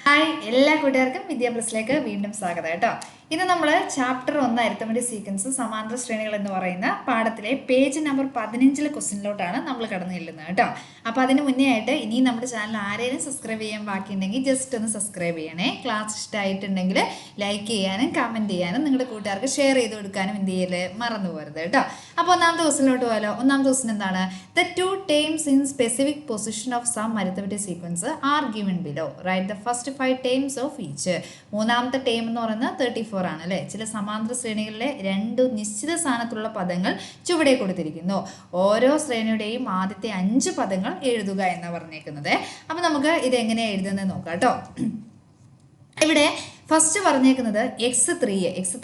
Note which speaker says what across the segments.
Speaker 1: Hi എല്ലാ കൂട്ടുകാർക്കും വിദ്യാ പ്ലസിലേക്ക് വീണ്ടും സ്വാഗതം കേട്ടോ. ഇന്ന് നമ്മൾ ചാപ്റ്റർ 1 അരിത്തമെറ്റിക് സീക്വൻസ് സമാന്തര ശ്രേണികൾ എന്ന് പറയുന്ന പാഠത്തിലെ പേജ് നമ്പർ 15 ക്വസ്റ്റ്യനിലോട്ടാണ് നമ്മൾ കടന്നു ചെല്ലുന്നത് കേട്ടോ. അപ്പോൾ അതിന് മുന്നേ ആയിട്ട് ഇനി നമ്മുടെ ചാനൽ ആരെയും സബ്സ്ക്രൈബ് ചെയ്യാൻ ബാക്കിയുണ്ടെങ്കിൽ ജസ്റ്റ് ഒന്ന് സബ്സ്ക്രൈബ് ചെയ്യണേ. ക്ലാസ് ഇഷ്ടമായിട്ടുണ്ടെങ്കിൽ ലൈക്ക് ചെയ്യാനും കമൻറ്റ് ചെയ്യാനും നിങ്ങളുടെ കൂട്ടുകാർക്ക് ഷെയർ ചെയ്ത് കൊടുക്കാനും എന്ത് ചെയ്യല് മറന്നു പോകരുത് കേട്ടോ. അപ്പോൾ ഒന്നാമത്തെ ക്വസ്റ്റിനിലോട്ട് പോയാലോ. ഒന്നാമത്തെ ക്വസ്റ്റ്യൻ എന്താണ്? The two terms in specific position of some arithmetic sequence are given below. Write the first 5 terms of each. മൂന്നാമത്തെ ടേം എന്ന് പറയുന്നത് 34 ആണ് അല്ലേ. ചില സമാന്തര ശ്രേണികളിലെ രണ്ട് നിശ്ചിത സ്ഥാനത്തുള്ള പദങ്ങൾ ചുവടെ കൊടുത്തിരിക്കുന്നു. ഓരോ ശ്രേണിയുടെയും ആദ്യത്തെ 5 പദങ്ങൾ എഴുതുക എന്നാണ് പറഞ്ഞേക്കുന്നത്. അപ്പം നമുക്ക് ഇത് എങ്ങനെയാണ് എഴുതുന്നത് നോക്കാം കേട്ടോ. ഇവിടെ ഫസ്റ്റ് പറഞ്ഞേക്കുന്നത് x3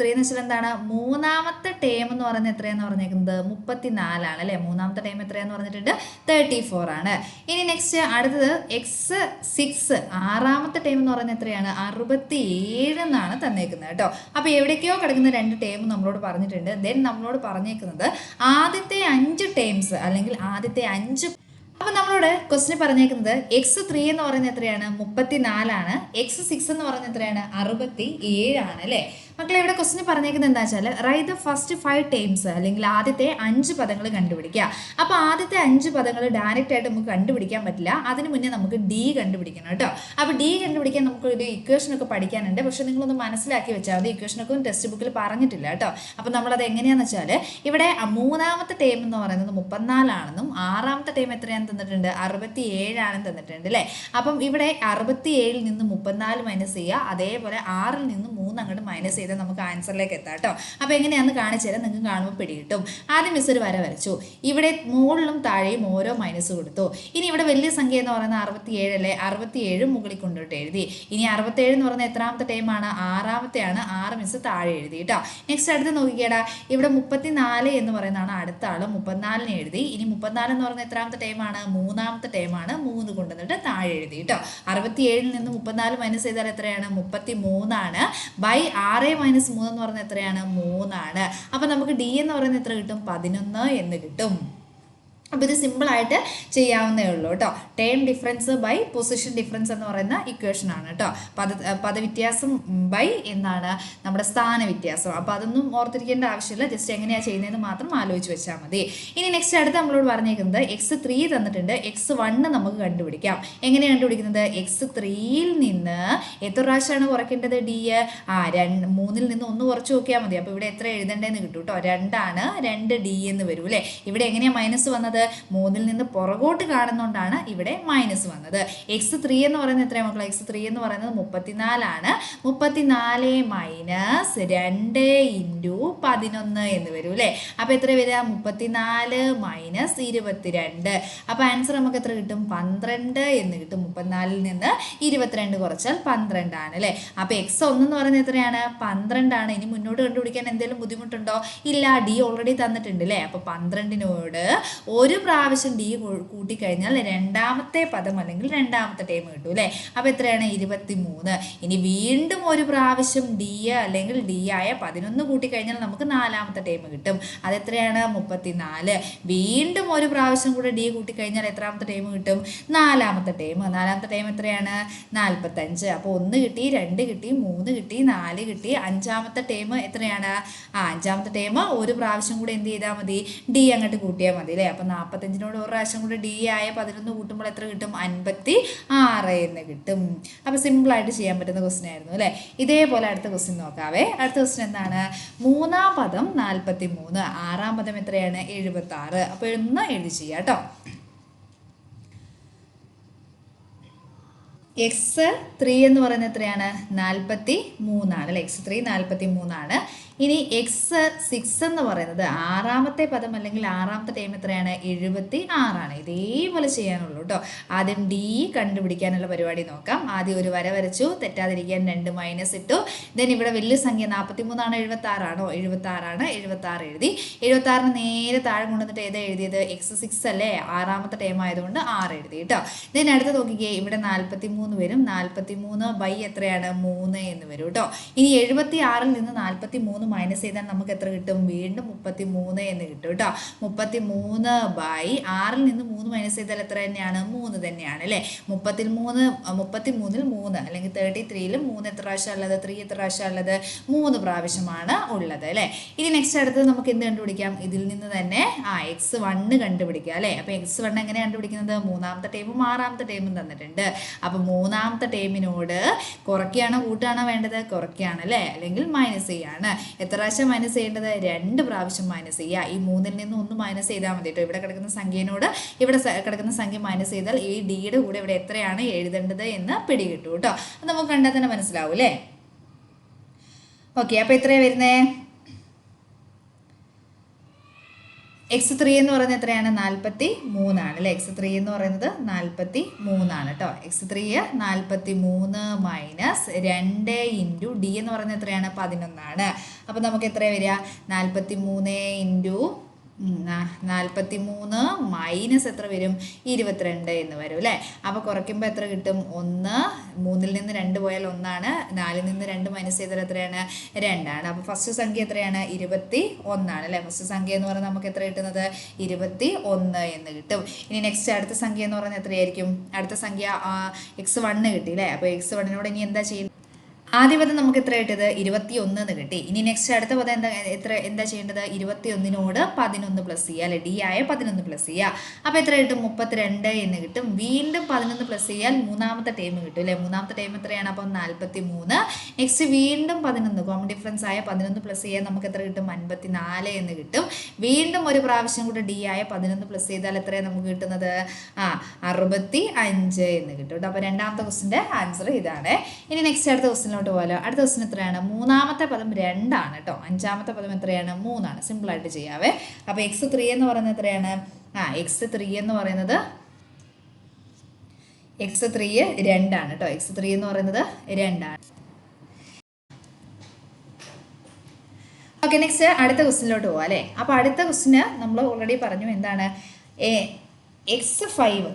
Speaker 1: എന്ന് വെച്ചാൽ എന്താണ്? മൂന്നാമത്തെ ടേം എന്ന് പറയുന്നത് എത്രയാന്ന് പറഞ്ഞേക്കുന്നത് 34 അല്ലേ. മൂന്നാമത്തെ ടേം എത്രയാന്ന് പറഞ്ഞിട്ടുണ്ട് 34 ആണ്. ഇനി നെക്സ്റ്റ് അടുത്തത് x6 ആറാമത്തെ ടേം എന്ന് പറയുന്നത് എത്രയാണ്? 67 എന്നാണ് തന്നേക്കുന്നത് കേട്ടോ. അപ്പോൾ എവിടേക്കോ കിടക്കുന്ന 2 ടേം നമ്മളോട് പറഞ്ഞിട്ടുണ്ട്. ദെൻ നമ്മളോട് പറഞ്ഞേക്കുന്നത് ആദ്യത്തെ 5 ടേംസ് അല്ലെങ്കിൽ ആദ്യത്തെ 5. അപ്പോൾ നമ്മളോട് ക്വസ്റ്റ്യൻ പറഞ്ഞേക്കുന്നത് x3 എന്ന് പറയുന്നത് എത്രയാണ്? 34 ആണ്. x6 എന്ന് പറയുന്നത് എത്രയാണ്? 67 ആണ് അല്ലേ. മക്കളെ ഇവിടെ ക്വസ്റ്റ്യൻ പറഞ്ഞേക്കുന്നത് എന്താ വെച്ചാൽ റൈറ്റ് ദ ഫസ്റ്റ് 5 ടേംസ് അല്ലെങ്കിൽ ആദ്യത്തെ 5 പദങ്ങൾ കണ്ടുപിടിക്കുക. അപ്പോൾ ആദ്യത്തെ 5 പദങ്ങൾ ഡയറക്റ്റ് ആയിട്ട് നമുക്ക് കണ്ടുപിടിക്കാൻ പറ്റില്ല. അതിന് മുന്നേ നമുക്ക് ഡി കണ്ടുപിടിക്കണം കേട്ടോ. അപ്പോൾ ഡി കണ്ടുപിടിക്കാൻ നമുക്ക് ഒരു ഇക്വേഷനൊക്കെ പഠിക്കാനുണ്ട്. പക്ഷെ നിങ്ങളൊന്ന് മനസ്സിലാക്കി വെച്ചാൽ മതി. ഇക്വേഷനൊക്കെ ടെക്സ്റ്റ് ബുക്കിൽ പറഞ്ഞിട്ടില്ല കേട്ടോ. അപ്പോൾ നമ്മളത് എങ്ങനെയാണെന്ന് വെച്ചാൽ ഇവിടെ മൂന്നാമത്തെ ടേം എന്ന് പറയുന്നത് 34 ആണെന്നും ആറാമത്തെ ടേം എത്രയാണെന്ന് തന്നിട്ടുണ്ട്? 67 ആണെന്ന് തന്നിട്ടുണ്ട് അല്ലേ. അപ്പം ഇവിടെ 67 നിന്ന് 34 മൈനസ് ചെയ്യുക. അതേപോലെ 6 നിന്ന് 3 അങ്ങോട്ട് മൈനസ് ചെയ്താൽ നമുക്ക് ആൻസറിലേക്ക് എത്താം കേട്ടോ. അപ്പോൾ എങ്ങനെയാണെന്ന് കാണിച്ചു തരാം. നിങ്ങൾക്ക് കാണുമ്പോൾ പിടികിട്ടും. ആദ്യം മിസ് ഒരു വര വരച്ചു. ഇവിടെ മുകളിലും താഴെയും ഓരോ മൈനസ് കൊടുത്തു. ഇനി ഇവിടെ വലിയ സംഖ്യ എന്ന് പറയുന്നത് 67 അല്ലേ. 67 മുകളിൽ കൊണ്ടുപോയിട്ട് എഴുതി. ഇനി 67 എന്ന് പറയുന്നത് എത്രാമത്തെ ടൈമാണ്? ആറാമത്തെയാണ്. 6 മിസ് താഴെ എഴുതി കേട്ടോ. നെക്സ്റ്റ് അടുത്ത് നോക്കിക്കേടാ. ഇവിടെ 34 എന്ന് പറയുന്നതാണ് അടുത്ത ആൾ. 34 എഴുതി. ഇനി 34 എന്ന് പറയുന്നത് എത്രാമത്തെ ടൈമാണ്? മൂന്നാമത്തെ ടൈമാണ്. 3 കൊണ്ടുവന്നിട്ട് താഴെ എഴുതി കേട്ടോ. 67 നിന്ന് 34 മൈനസ് ചെയ്താൽ എത്രയാണ്? 33 ആണ്. ബൈ 6 മൈനസ് 3 എന്ന് പറയുന്നത് എത്രയാണ്? 3 ആണ്. അപ്പോൾ നമുക്ക് ഡി എന്ന് പറയുന്നത് എത്ര കിട്ടും? 11 എന്ന് കിട്ടും. അപ്പോൾ ഇത് സിമ്പിളായിട്ട് ചെയ്യാവുന്നേ ഉള്ളൂ കേട്ടോ. Term difference by position difference എന്ന് പറയുന്ന ഇക്വേഷൻ ആണ് കേട്ടോ. പദവ്യത്യാസം ബൈ എന്താണ്? നമ്മുടെ സ്ഥാന വ്യത്യാസം. അപ്പോൾ അതൊന്നും ഓർത്തിരിക്കേണ്ട ആവശ്യമില്ല. ജസ്റ്റ് എങ്ങനെയാണ് ചെയ്യുന്നതെന്ന് മാത്രം ആലോചിച്ച് വെച്ചാൽ മതി. ഇനി നെക്സ്റ്റ് അടുത്ത് നമ്മളോട് പറഞ്ഞേക്കുന്നത് x3 തന്നിട്ടുണ്ട്. x1 നമുക്ക് കണ്ടുപിടിക്കാം. എങ്ങനെയാണ് കണ്ടുപിടിക്കുന്നത്? x3യിൽ നിന്ന് എത്ര പ്രാവശ്യമാണ് കുറയ്ക്കേണ്ടത്? ഡി 3ൽ നിന്ന് 1 കുറച്ച് നോക്കിയാൽ മതി. അപ്പോൾ ഇവിടെ എത്ര എഴുതേണ്ടതെന്ന് കിട്ടും കേട്ടോ. 2 ആണ്. 2 ഡി എന്ന് വരും അല്ലേ. ഇവിടെ എങ്ങനെയാണ് മൈനസ് വന്നത്? 3ൽ നിന്ന് പുറകോട്ട് കാണുന്നതുകൊണ്ടാണ് ഇവിടെ മൈനസ് വന്നത്. x3 എന്ന് പറയുന്നത് എത്രയാണ് മക്കളെ? x3 എന്ന് പറയുന്നത് 34 ആണ്. 34 മൈനസ് 2 ഇൻറ്റു 11 എന്ന് വരും അല്ലേ. അപ്പോൾ എത്ര വരിക? 34 മൈനസ് 22. അപ്പോൾ ആൻസർ നമുക്ക് എത്ര കിട്ടും? 12 എന്ന് കിട്ടും. 34ൽ നിന്ന് 22 കുറച്ചാൽ 12 ആണ് അല്ലേ. അപ്പോൾ x1 എന്ന് പറയുന്നത് എത്രയാണ്? 12 ആണ്. ഇനി മുന്നോട്ട് കണ്ടുപിടിക്കാൻ എന്തെങ്കിലും ബുദ്ധിമുട്ടുണ്ടോ? ഇല്ല. ഡി ഓൾറെഡി തന്നിട്ടുണ്ട് അല്ലേ. അപ്പോൾ 12നോട് ഒരു പ്രാവശ്യം ഡി കൂട്ടിക്കഴിഞ്ഞാൽ രണ്ടാമത്തെ പദം അല്ലെങ്കിൽ രണ്ടാമത്തെ ടൈം കിട്ടും അല്ലേ. അപ്പോൾ എത്രയാണ്? 23. ഇനി വീണ്ടും ഒരു പ്രാവശ്യം ഡി അല്ലെങ്കിൽ ഡി ആയ 11 കൂട്ടിക്കഴിഞ്ഞാൽ നമുക്ക് നാലാമത്തെ ടൈം കിട്ടും. അതെത്രയാണ്? 34. വീണ്ടും ഒരു പ്രാവശ്യം കൂടെ ഡി കൂട്ടിക്കഴിഞ്ഞാൽ എത്രാമത്തെ ടൈം കിട്ടും? നാലാമത്തെ ടൈം. നാലാമത്തെ ടൈം എത്രയാണ്? 45. അപ്പോൾ 1 കിട്ടി, 2 കിട്ടി, 3 കിട്ടി, 4 കിട്ടി. അഞ്ചാമത്തെ ടൈം എത്രയാണ്? അഞ്ചാമത്തെ ടൈം ഒരു പ്രാവശ്യം കൂടെ എന്ത് ചെയ്താൽ മതി? ഡി അങ്ങോട്ട് കൂട്ടിയാൽ മതി അല്ലേ. അപ്പം 45നോട് ഒരു പ്രാവശ്യം കൂടി ഡി ആയ 11 കൂട്ടുമ്പോൾ എത്ര കിട്ടും? 56 എന്ന് കിട്ടും. അപ്പോൾ സിമ്പിളായിട്ട് ചെയ്യാൻ പറ്റുന്ന ക്വസ്റ്റ്യൻ ആയിരുന്നു അല്ലേ. ഇതേപോലെ അടുത്ത ക്വസ്റ്റ്യൻ നോക്കാവേ. അടുത്ത ക്വസ്റ്റ്യൻ എന്താണ്? മൂന്നാം പദം 43, ആറാം പദം എത്രയാണ്? 76. അപ്പോൾ ഒന്ന് എഴുതി ചെയ്യാം കേട്ടോ. x3 എന്ന് പറയുന്നത് എത്രയാണ്? 43 ആണ് അല്ലേ. x3 43 ആണ്. ഇനി x6 എന്ന് പറയുന്നത് ആറാമത്തെ പദം അല്ലെങ്കിൽ ആറാമത്തെ ടൈം എത്രയാണ്? 76 ആണ്. ഇതേപോലെ ചെയ്യാനുള്ളൂ കേട്ടോ. ആദ്യം ഡി കണ്ടുപിടിക്കാനുള്ള പരിപാടി നോക്കാം. ആദ്യം ഒരു വര വരച്ചു, തെറ്റാതിരിക്കാൻ 2 മൈനസ് ഇട്ടു. ദെൻ ഇവിടെ വലിയ സംഖ്യ 43 ആണോ 76 ആണോ? 76 ആണ്. 76 എഴുതി. 76 നേരെ താഴെ കൊണ്ടുവന്നിട്ട് ഏതാ എഴുതിയത്? x6 അല്ലേ. ആറാമത്തെ ടൈം ആയതുകൊണ്ട് 6 എഴുതി കേട്ടോ. ദെൻ അടുത്ത് നോക്കിക്കേ. ഇവിടെ 43 വരും. 43 ബൈ എത്രയാണ്? 3 എന്ന് വരും കേട്ടോ. ഇനി 76ൽ നിന്ന് 43 മൈനസ് ചെയ്താൽ നമുക്ക് എത്ര കിട്ടും? വീണ്ടും 33 എന്ന് കിട്ടും കേട്ടോ. 33/6 നിന്ന് 3 മൈനസ് ചെയ്താൽ എത്ര തന്നെയാണ്? 3 തന്നെയാണ് അല്ലേ. 33-ൽ 3 അല്ലെങ്കിൽ 33-ൽ 3 എത്ര പ്രാവശ്യം ഉള്ളത്? 3 എത്ര പ്രാവശ്യം ഉള്ളത്? 3 പ്രാവശ്യമാണ് ഉള്ളത് അല്ലേ. ഇനി നെക്സ്റ്റ് അടുത്തത് നമുക്ക് എന്ത് കണ്ടുപിടിക്കാം? ഇതിൽ നിന്ന് തന്നെ x1 കണ്ടുപിടിക്കാം അല്ലേ. അപ്പോൾ x1 എങ്ങനെ കണ്ടുപിടിക്കുന്നത്? മൂന്നാമത്തെ ടേമും ആറാമത്തെ ടേമും തന്നിട്ടുണ്ട്. അപ്പോൾ മൂന്നാമത്തെ ടേമിനോട് കുറയ്ക്കുകയാണോ കൂട്ടുകയാണോ വേണ്ടത്? കുറയ്ക്കുകയാണ് അല്ലേ, അല്ലെങ്കിൽ മൈനസ് ചെയ്യാണ്. എത്ര പ്രാവശ്യം മൈനസ് ചെയ്യേണ്ടത്? 2 പ്രാവശ്യം മൈനസ് ചെയ്യുക. ഈ 3-ൽ നിന്ന് 1 മൈനസ് ചെയ്താൽ മതി കേട്ടോ. ഇവിടെ കിടക്കുന്ന സംഖ്യയോട് ഇവിടെ കിടക്കുന്ന സംഖ്യ മൈനസ് ചെയ്താൽ ഈ ഡിയുടെ കൂടെ ഇവിടെ എത്രയാണ് എഴുതേണ്ടത് എന്ന് പിടികിട്ടു കേട്ടോ. അത് നമുക്ക് കണ്ടാൽ തന്നെ മനസ്സിലാവും അല്ലേ. ഓക്കെ, അപ്പോൾ എത്രയാണ് വരുന്നേ? x3 എന്ന് പറയുന്നത് എത്രയാണ്? 43 ആണ് അല്ലേ. x3 എന്ന് പറയുന്നത് 43 ആണ് കേട്ടോ. x3 43 മൈനസ് 2 ഇൻറ്റു ഡി എന്ന് പറയുന്നത് എത്രയാണ്? 11 ആണ്. അപ്പോൾ നമുക്ക് എത്രയാണ് വരിക? 43 ഇൻറ്റു 43 മൈനസ് എത്ര വരും? 22 എന്ന് വരും അല്ലേ. അപ്പോൾ കുറയ്ക്കുമ്പോൾ എത്ര കിട്ടും? 1. 3-ൽ നിന്ന് 2 പോയാൽ 1 ആണ്. 4-ൽ നിന്ന് 2 മൈനസ് ചെയ്താൽ എത്രയാണ്? 2 ആണ്. അപ്പോൾ ഫസ്റ്റ് സംഖ്യ എത്രയാണ്? 21 ആണ് അല്ലേ. ഫസ്റ്റ് സംഖ്യ എന്ന് പറയുന്നത് നമുക്ക് എത്ര കിട്ടുന്നത്? 21 എന്ന് കിട്ടും. ഇനി നെക്സ്റ്റ് അടുത്ത സംഖ്യ എന്ന് പറയുന്നത് എത്രയായിരിക്കും? അടുത്ത സംഖ്യ x1 കിട്ടി അല്ലേ. അപ്പോൾ x1നോട് ഇനി എന്താ ചെയ്യുന്നത്? ആദ്യ പദം നമുക്ക് എത്ര കിട്ടിയത്? 21 എന്ന് കിട്ടി. ഇനി നെക്സ്റ്റ് അടുത്ത പദം എന്താ ചെയ്യേണ്ടത്? 21നോട് 11 പ്ലസ് ചെയ്യുക അല്ലെ. ഡി ആയ 11 പ്ലസ് ചെയ്യുക. അപ്പോൾ എത്ര കിട്ടും? 32 എന്ന് കിട്ടും. വീണ്ടും 11 പ്ലസ് ചെയ്യാൽ മൂന്നാമത്തെ ടൈം കിട്ടും അല്ലേ. മൂന്നാമത്തെ ടൈം എത്രയാണ്? അപ്പം 43. നെക്സ്റ്റ് വീണ്ടും 11 കോമൺ ഡിഫറൻസ് ആയ 11 പ്ലസ് ചെയ്യാൻ നമുക്ക് എത്ര കിട്ടും? 54 എന്ന് കിട്ടും. വീണ്ടും ഒരു പ്രാവശ്യം കൂടെ ഡി ആയ 11 പ്ലസ് ചെയ്താൽ എത്രയാണ് നമുക്ക് കിട്ടുന്നത്? 65 എന്ന് കിട്ടും. അപ്പോൾ രണ്ടാമത്തെ ക്വസ്റ്റിൻ്റെ ആൻസർ ഇതാണ്. ഇനി നെക്സ്റ്റ് അടുത്ത ക്വസ്റ്റിനോട്ട് പോകാലോ. അടുത്ത ക്വസ്റ്റ്യൻ എത്രയാണ്? മൂന്നാമത്തെ പദം 2 ആണ് കേട്ടോ. അഞ്ചാമത്തെ പദം എത്രയാണ്? 3 ആണ്. സിമ്പിളായിട്ട് ചെയ്യാവേ. അപ്പോൾ x3 എന്ന് പറയുന്നത് എത്രയാണ്? x3 എന്ന് പറയുന്നത് 2 ആണ് കേട്ടോ. x3 എന്ന് പറയുന്നത് 2 ആണ്. ഓക്കെ, നെക്സ്റ്റ് അടുത്ത ക്വസ്റ്റ്യനിലോട്ട് പോകാം അല്ലേ. അപ്പോൾ അടുത്ത ക്വസ്റ്റ്യന് നമ്മൾ ഓൾറെഡി പറഞ്ഞു എന്താണ്? x5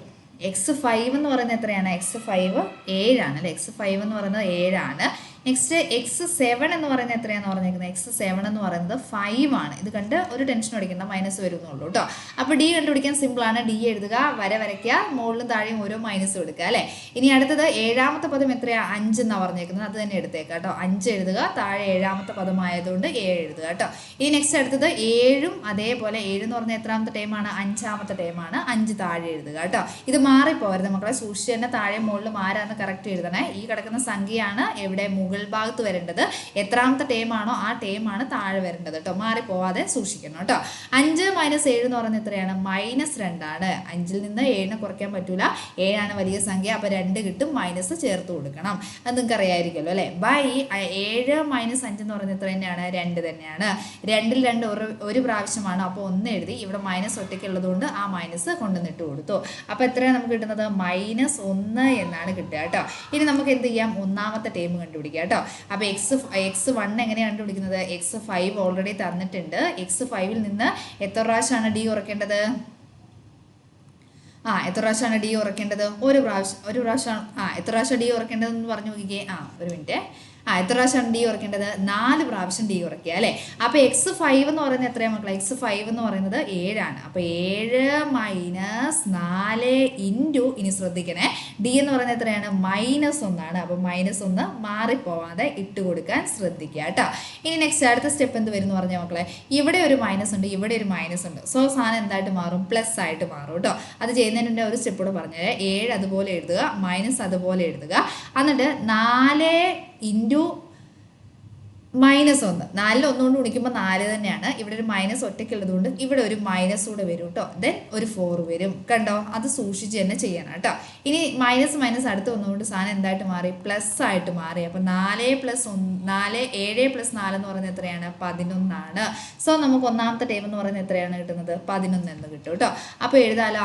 Speaker 1: എന്ന് പറയുന്നത് എത്രയാണ്? x5 7 ആണ് അല്ലേ. x5 എന്ന് പറയുന്നത് 7 ആണ്. നെക്സ്റ്റ് x7 എന്ന് പറയുന്നത് എത്രയാണെന്ന് പറഞ്ഞിരിക്കുന്നത്? x7 എന്ന് പറയുന്നത് 5 ആണ്. ഇത് കണ്ട് ഒരു ടെൻഷൻ അടിക്കേണ്ട, മൈനസ് വരുന്നുള്ളൂ കേട്ടോ. അപ്പോൾ ഡി കണ്ടുപിടിക്കാൻ സിമ്പിളാണ്. ഡി എഴുതുക, വരയ്ക്കുക, മുകളിലും താഴെയും ഓരോ മൈനസ് എടുക്കുക അല്ലേ. ഇനി അടുത്തത് ഏഴാമത്തെ പദം എത്രയാണ്? 5 എന്നാണ് പറഞ്ഞിരിക്കുന്നത്. അത് തന്നെ എടുത്തേക്കാം കേട്ടോ. 5 എഴുതുക, താഴെ ഏഴാമത്തെ പദമായതുകൊണ്ട് 7 എഴുതുക കേട്ടോ. ഇനി നെക്സ്റ്റ് അടുത്തത് 7ഉം അതേപോലെ 7 എന്ന് പറഞ്ഞാൽ എത്രാമത്തെ ടൈമാണ്? 5ാമത്തെ ടൈമാണ്. 5 താഴെ എഴുതുക കേട്ടോ. ഇത് മാറിപ്പോകരുത് മക്കളെ. സൂക്ഷിച്ച് തന്നെ താഴെ മുകളിലും ആരാന്ന് കറക്റ്റ് എഴുതണേ. ഈ കിടക്കുന്ന സംഖ്യയാണ് എവിടെ? മുകൾ ഭാഗത്ത് വരേണ്ടത്. എത്രാമത്തെ ടേമാണോ ആ ടേമാണ് താഴെ വരേണ്ടത് കേട്ടോ. മാറിപ്പോവാതെ സൂക്ഷിക്കണം കേട്ടോ. 5 - 7 എന്ന് പറയുന്നത് എത്രയാണ്? -2 ആണ്. 5-ൽ നിന്ന് 7നെ കുറയ്ക്കാൻ പറ്റൂല. 7 ആണ് വലിയ സംഖ്യ. അപ്പോൾ 2 കിട്ടും. മൈനസ് ചേർത്ത് കൊടുക്കണം. അത് നിങ്ങൾക്ക് അറിയായിരിക്കുമല്ലോ അല്ലേ. 7 - 5 എന്ന് പറയുന്നത് എത്ര തന്നെയാണ്? 2 തന്നെയാണ്. 2-ൽ 2 ഒരു പ്രാവശ്യമാണ്. അപ്പോൾ 1 എഴുതി. ഇവിടെ മൈനസ് ഒറ്റയ്ക്ക് ഉള്ളതുകൊണ്ട് ആ മൈനസ് കൊണ്ടുവന്നിട്ട് കൊടുത്തു. അപ്പോൾ എത്രയാണ് നമുക്ക് കിട്ടുന്നത്? -1 എന്നാണ് കിട്ടുക കേട്ടോ. ഇനി നമുക്ക് എന്ത് ചെയ്യാം? ഒന്നാമത്തെ ടേം കണ്ടുപിടിക്കാം കേട്ടോ. അപ്പോൾ x1 എങ്ങനെയാണ് കണ്ടുപിടിക്കുന്നത്? x5 ഓൾറെഡി തന്നിട്ടുണ്ട്. x5-ൽ നിന്ന് എത്ര പ്രാവശ്യമാണ് ഡി കുറയ്ക്കേണ്ടത്? എത്ര പ്രാവശ്യമാണ് ഡി കുറയ്ക്കേണ്ടത്? ഒരു പ്രാവശ്യം. എത്ര പ്രാവശ്യം ഡി കുറയ്ക്കേണ്ടതെന്ന് പറഞ്ഞു നോക്കിക്കേ. ഒരു മിനിറ്റ്. എത്ര പ്രാവശ്യമാണ് ഡി കുറയ്ക്കേണ്ടത്? 4 പ്രാവശ്യം ഡി കുറയ്ക്കുക അല്ലേ. അപ്പോൾ x5 എന്ന് പറയുന്നത് എത്രയാണ് മക്കളെ? x5 എന്ന് പറയുന്നത് 7 ആണ്. അപ്പോൾ 7 - 4 ഇൻറ്റു, ഇനി ശ്രദ്ധിക്കണേ, ഡി എന്ന് പറയുന്നത് എത്രയാണ്? -1 ആണ്. അപ്പോൾ -1 മാറിപ്പോവാതെ ഇട്ട് കൊടുക്കാൻ ശ്രദ്ധിക്കുക കേട്ടോ. ഇനി നെക്സ്റ്റ് അടുത്ത സ്റ്റെപ്പ് എന്ത് വരും എന്ന് പറഞ്ഞാൽ മക്കളെ, ഇവിടെ ഒരു മൈനസ് ഉണ്ട്, ഇവിടെ ഒരു മൈനസ് ഉണ്ട്. സോ സാധനം എന്തായിട്ട് മാറും? പ്ലസ് ആയിട്ട് മാറും കേട്ടോ. അത് ചെയ്യുന്നതിന് മുന്നേ ഒരു സ്റ്റെപ്പ് കൂടെ പറഞ്ഞുതരാം. 7 അതുപോലെ എഴുതുക, മൈനസ് അതുപോലെ എഴുതുക. എന്നിട്ട് 4 ഇൻറ്റു -1, 4-ൽ 1 കൊണ്ട് ഗുണിക്കുമ്പോൾ 4 തന്നെയാണ്. ഇവിടെ ഒരു മൈനസ് ഒറ്റയ്ക്കുള്ളതുകൊണ്ട് ഇവിടെ ഒരു മൈനസ് കൂടെ വരും കേട്ടോ. ദെൻ ഒരു 4 വരും. കണ്ടോ? അത് സൂക്ഷിച്ച് തന്നെ ചെയ്യണം കേട്ടോ. ഇനി മൈനസ് അടുത്ത് ഒന്നുകൊണ്ട് സാധനം എന്തായിട്ട് മാറി? പ്ലസ് ആയിട്ട് മാറി. അപ്പോൾ 7 + 4 എന്ന് പറയുന്നത് എത്രയാണ്? 11 ആണ്. സോ നമുക്ക് ഒന്നാമത്തെ ടൈം എന്ന് പറയുന്നത് എത്രയാണ് കിട്ടുന്നത്? 11 എന്ന് കിട്ടും കേട്ടോ. അപ്പോൾ എഴുതാലോ.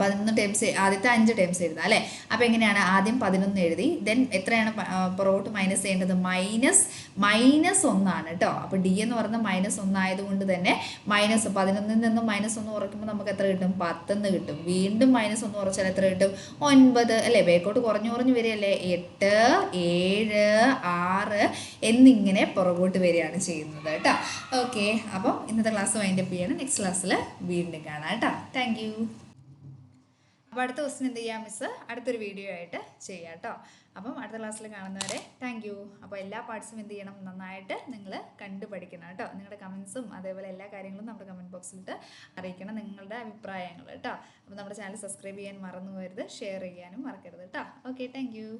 Speaker 1: 11 ടേംസ്, ആദ്യത്തെ 5 ടേംസ് എഴുതാം അല്ലേ. അപ്പോൾ എങ്ങനെയാണ്, ആദ്യം 11 എഴുതി, ദെൻ എത്രയാണ് പുറകോട്ട് മൈനസ് ചെയ്യേണ്ടത്, മൈനസ് ഒന്നാണ് കേട്ടോ. അപ്പോൾ ഡി എന്ന് പറയുന്നത് -1 ആയതുകൊണ്ട് തന്നെ -11 നിന്നും -1 കുറയ്ക്കുമ്പോൾ നമുക്ക് എത്ര കിട്ടും, 10 കിട്ടും. വീണ്ടും -1 കുറച്ചാൽ എത്ര കിട്ടും, 9 അല്ലേ. ബേക്കോട്ട് കുറഞ്ഞു വരികയല്ലേ, 8, 7, 6 എന്നിങ്ങനെ പുറകോട്ട് വരികയാണ് ചെയ്യുന്നത് കേട്ടോ. ഓക്കെ, അപ്പം ഇന്നത്തെ ക്ലാസ് വൈൻഡപ്പ് ചെയ്യണം. നെക്സ്റ്റ് ക്ലാസ്സിൽ വീണ്ടും കാണാം കേട്ടോ. Thank you. അപ്പോൾ അടുത്ത ക്വസ്റ്റ്യൻ എന്ത് ചെയ്യാം മിസ്സ്, അടുത്തൊരു വീഡിയോ ആയിട്ട് ചെയ്യാം കേട്ടോ. അപ്പം അടുത്ത ക്ലാസ്സിൽ കാണുന്നവരെ താങ്ക് യു. അപ്പോൾ എല്ലാ പാർട്സും എന്ത് ചെയ്യണം, നന്നായിട്ട് നിങ്ങൾ കണ്ടു പഠിക്കണം കേട്ടോ. നിങ്ങളുടെ കമൻസും അതേപോലെ എല്ലാ കാര്യങ്ങളും നമ്മുടെ കമൻറ്റ് ബോക്സിലിട്ട് അറിയിക്കണം, നിങ്ങളുടെ അഭിപ്രായങ്ങൾ കേട്ടോ. അപ്പോൾ നമ്മുടെ ചാനൽ സബ്സ്ക്രൈബ് ചെയ്യാൻ മറന്നു പോകരുത്, ഷെയർ ചെയ്യാനും മറക്കരുത് കേട്ടോ. Okay, thank you.